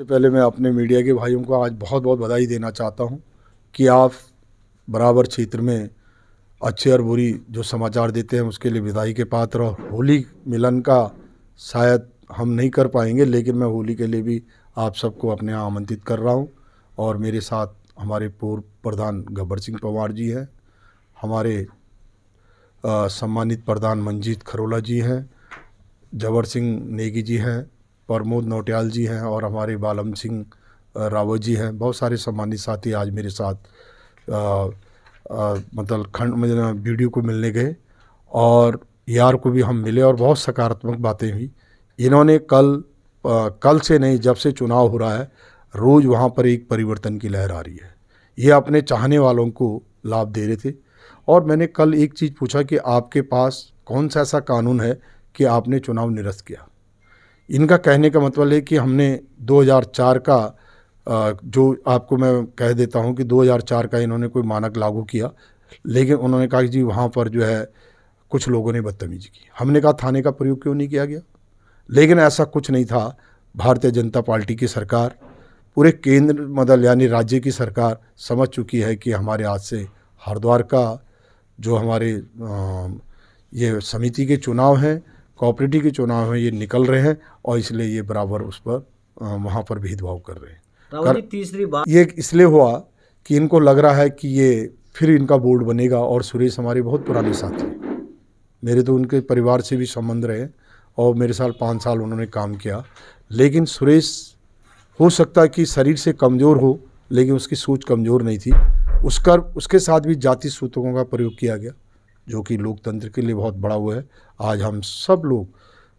सबसे पहले मैं अपने मीडिया के भाइयों को आज बहुत बहुत बधाई देना चाहता हूं कि आप बराबर क्षेत्र में अच्छे और बुरी जो समाचार देते हैं उसके लिए बधाई के पात्र। और होली मिलन का शायद हम नहीं कर पाएंगे, लेकिन मैं होली के लिए भी आप सबको अपने यहाँ आमंत्रित कर रहा हूं। और मेरे साथ हमारे पूर्व प्रधान गब्बर सिंह पंवार जी हैं, हमारे सम्मानित प्रधान मंजीत खरोला जी हैं, जबर सिंह नेगी जी हैं, प्रमोद नौटियाल जी हैं और हमारे बालम सिंह रावत जी हैं। बहुत सारे सम्मानित साथी आज मेरे साथ मतलब खंड में वीडियो को मिलने गए और यार को भी हम मिले और बहुत सकारात्मक बातें हुई। इन्होंने कल से नहीं, जब से चुनाव हो रहा है रोज़ वहाँ पर एक परिवर्तन की लहर आ रही है। ये अपने चाहने वालों को लाभ दे रहे थे। और मैंने कल एक चीज़ पूछा कि आपके पास कौन सा ऐसा कानून है कि आपने चुनाव निरस्त किया। इनका कहने का मतलब है कि हमने 2004 का जो आपको मैं कह देता हूं कि 2004 का इन्होंने कोई मानक लागू किया, लेकिन उन्होंने कहा कि जी वहाँ पर जो है कुछ लोगों ने बदतमीजी की। हमने कहा थाने का प्रयोग क्यों नहीं किया गया, लेकिन ऐसा कुछ नहीं था। भारतीय जनता पार्टी की सरकार, पूरे केंद्र मतलब यानी राज्य की सरकार समझ चुकी है कि हमारे हाथ से हरिद्वार का जो हमारे ये समिति के चुनाव हैं, कोऑपरेटिव के चुनाव हैं, ये निकल रहे हैं और इसलिए ये बराबर उस पर वहाँ पर भेदभाव कर रहे हैं। रावत जी, तीसरी बात ये इसलिए हुआ कि इनको लग रहा है कि ये फिर इनका बोर्ड बनेगा। और सुरेश हमारे बहुत पुराने साथी हैं, मेरे तो उनके परिवार से भी संबंध रहे और मेरे साथ 5 साल उन्होंने काम किया। लेकिन सुरेश हो सकता है कि शरीर से कमज़ोर हो, लेकिन उसकी सोच कमज़ोर नहीं थी। उसके साथ भी जाति सूतकों का प्रयोग किया गया, जो कि लोकतंत्र के लिए बहुत बड़ा वो है। आज हम सब लोग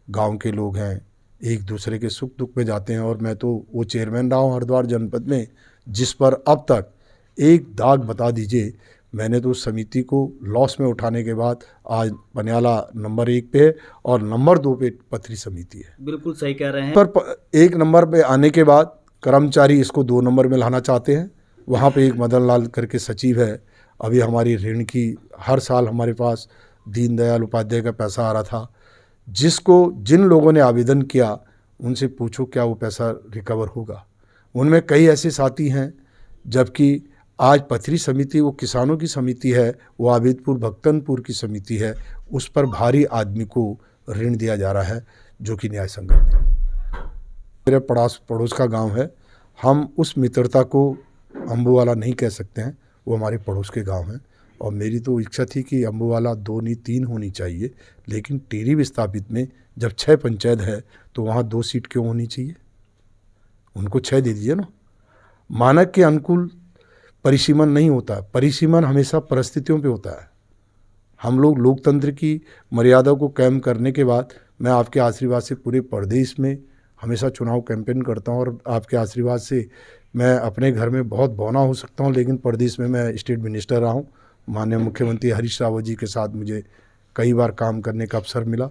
गांव के लोग हैं, एक दूसरे के सुख दुख में जाते हैं। और मैं तो वो चेयरमैन रहा हूँ हरिद्वार जनपद में, जिस पर अब तक एक दाग बता दीजिए। मैंने तो उस समिति को लॉस में उठाने के बाद आज पनियाला नंबर 1 पे है और नंबर 2 पे पथरी समिति है। बिल्कुल सही कह रहे हैं। पर 1 नंबर पे आने के बाद कर्मचारी इसको 2 नंबर में लाना चाहते हैं। वहाँ पे एक मदन लाल करके सचिव है। अभी हमारी ऋण की हर साल हमारे पास दीनदयाल उपाध्याय का पैसा आ रहा था, जिन लोगों ने आवेदन किया उनसे पूछो क्या वो पैसा रिकवर होगा। उनमें कई ऐसे साथी हैं, जबकि आज पथरी समिति वो किसानों की समिति है, वो आबिदपुर भक्तनपुर की समिति है, उस पर भारी आदमी को ऋण दिया जा रहा है, जो कि न्याय संगत नहीं। मेरे पड़ोस का गांव है, हम उस मित्रता को अम्बूवाला नहीं कह सकते हैं, वो हमारे पड़ोस के गांव हैं। और मेरी तो इच्छा थी कि अम्बूवाला 2 नहीं 3 होनी चाहिए, लेकिन टेरी विस्थापित में जब 6 पंचायत है तो वहाँ 2 सीट क्यों होनी चाहिए? उनको 6 दे दीजिए ना। मानक के अनुकूल परिसीमन नहीं होता, परिसीमन हमेशा परिस्थितियों पे होता है। हम लोग लोकतंत्र की मर्यादा को कायम करने के बाद मैं आपके आशीर्वाद से पूरे प्रदेश में हमेशा चुनाव कैंपेन करता हूँ। और आपके आशीर्वाद से मैं अपने घर में बहुत बौना हो सकता हूँ, लेकिन प्रदेश में मैं स्टेट मिनिस्टर रहा हूँ। माननीय मुख्यमंत्री हरीश रावत जी के साथ मुझे कई बार काम करने का अवसर मिला।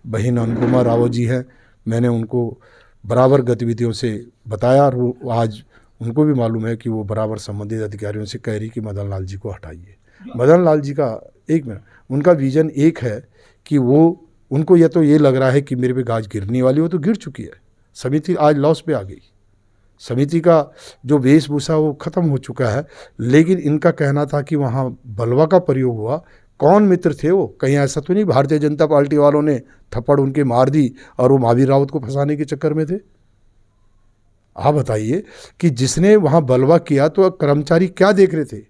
बहन अनुपमा रावत जी हैं, मैंने उनको बराबर गतिविधियों से बताया और वो आज उनको भी मालूम है कि वो बराबर संबंधित अधिकारियों से कह रही कि मदन लाल जी को हटाइए। मदन लाल जी का एक मिनट, उनका विजन एक है कि उनको ये तो ये लग रहा है कि मेरे पे गाज गिरने वाली, वो तो गिर चुकी है। समिति आज लॉस पे आ गई। समिति का जो वेशभूषा वो ख़त्म हो चुका है, लेकिन इनका कहना था कि वहाँ बलवा का प्रयोग हुआ। कौन मित्र थे वो? कहीं ऐसा तो नहीं भारतीय जनता पार्टी वालों ने थप्पड़ उनके मार दी और वो महावीर रावत को फंसाने के चक्कर में थे? आप बताइए कि जिसने वहाँ बलवा किया तो कर्मचारी क्या देख रहे थे?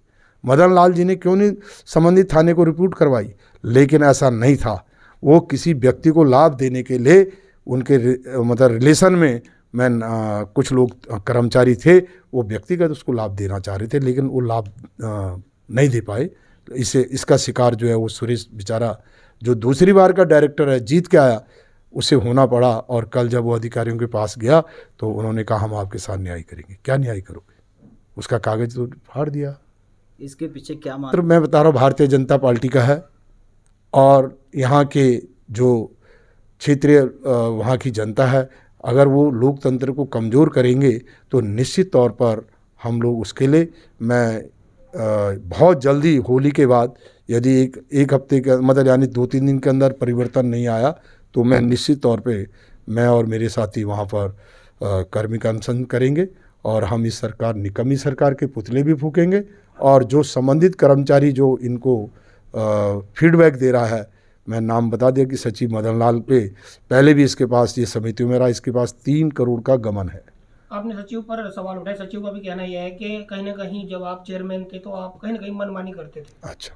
मदन लाल जी ने क्यों नहीं संबंधित थाने को रिपोर्ट करवाई? लेकिन ऐसा नहीं था। वो किसी व्यक्ति को लाभ देने के लिए उनके मतलब रिलेशन में कुछ लोग कर्मचारी थे, वो व्यक्तिगत उसको लाभ देना चाह रहे थे, लेकिन वो लाभ नहीं दे पाए। इसका शिकार जो है वो सुरेश बेचारा, जो दूसरी बार का डायरेक्टर है, जीत के आया, उसे होना पड़ा। और कल जब वो अधिकारियों के पास गया तो उन्होंने कहा हम आपके साथ न्याय करेंगे। क्या न्याय करोगे? उसका कागज तो फाड़ दिया। इसके पीछे क्या तो मैं बता रहा हूँ भारतीय जनता पार्टी का है और यहाँ के जो क्षेत्रीय वहाँ की जनता है। अगर वो लोकतंत्र को कमज़ोर करेंगे तो निश्चित तौर पर हम लोग उसके लिए मैं बहुत जल्दी होली के बाद यदि एक हफ्ते के मतलब यानी 2-3 दिन के अंदर परिवर्तन नहीं आया तो मैं निश्चित तौर पे मैं और मेरे साथी वहाँ पर कर्मिक अनशन करेंगे और हम इस सरकार निकम्मी सरकार के पुतले भी फूकेंगे। और जो संबंधित कर्मचारी जो इनको फीडबैक दे रहा है, मैं नाम बता दिया कि सचिव मदन लाल पे पहले भी इसके पास ये समिति में रहा, इसके पास 3 करोड़ का गमन है। आपने सचिव पर सवाल उठाए, सचिव का भी कहना यह है कि कहीं ना कहीं जब आप चेयरमैन थे तो आप कहीं ना कहीं मनमानी करते थे। अच्छा,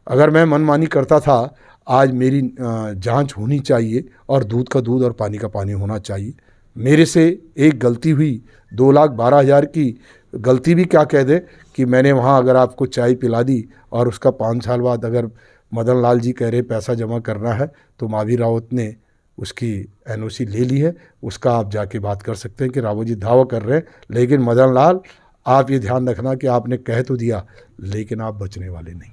अगर मैं मनमानी करता था, आज मेरी जांच होनी चाहिए और दूध का दूध और पानी का पानी होना चाहिए। मेरे से एक गलती हुई, 2,12,000 की गलती भी क्या कह दे कि मैंने वहाँ अगर आपको चाय पिला दी और उसका 5 साल बाद अगर मदन लाल जी कह रहे पैसा जमा करना है तो महावीर रावत ने उसकी एनओसी ले ली है। उसका आप जाके बात कर सकते हैं कि रावत जी दावा कर रहे हैं, लेकिन मदन लाल आप ये ध्यान रखना कि आपने कह तो दिया लेकिन आप बचने वाले नहीं।